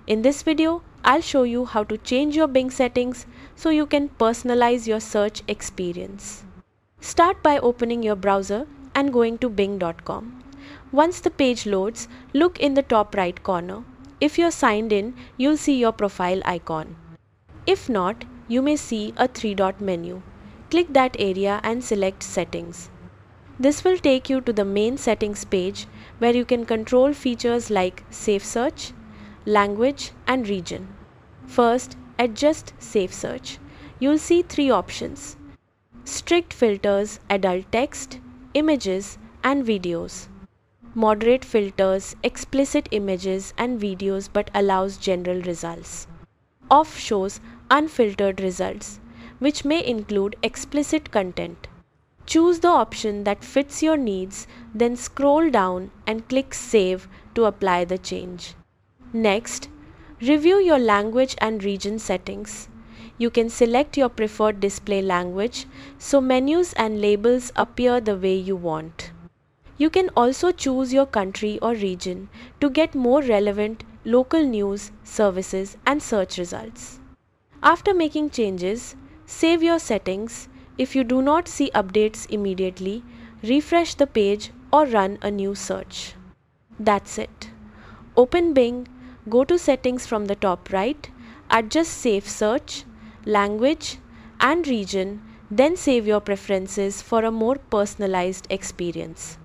In this video, I'll show you how to change your Bing settings so you can personalize your search experience. Start by opening your browser and going to bing.com. Once the page loads, look in the top right corner. If you're signed in, you'll see your profile icon. If not, you may see a three-dot menu. Click that area and select Settings. This will take you to the main settings page where you can control features like SafeSearch, language and region. First, adjust SafeSearch. You'll see three options: strict filters, adult text, images and videos. Moderate filters, explicit images and videos but allows general results. Off shows unfiltered results, which may include explicit content. Choose the option that fits your needs, then scroll down and click Save to apply the change. Next, review your language and region settings. You can select your preferred display language so menus and labels appear the way you want. You can also choose your country or region to get more relevant local news, services and search results. After making changes, save your settings. If you do not see updates immediately, refresh the page or run a new search. That's it. Open Bing, go to Settings from the top right, adjust SafeSearch, language and region, then save your preferences for a more personalized experience.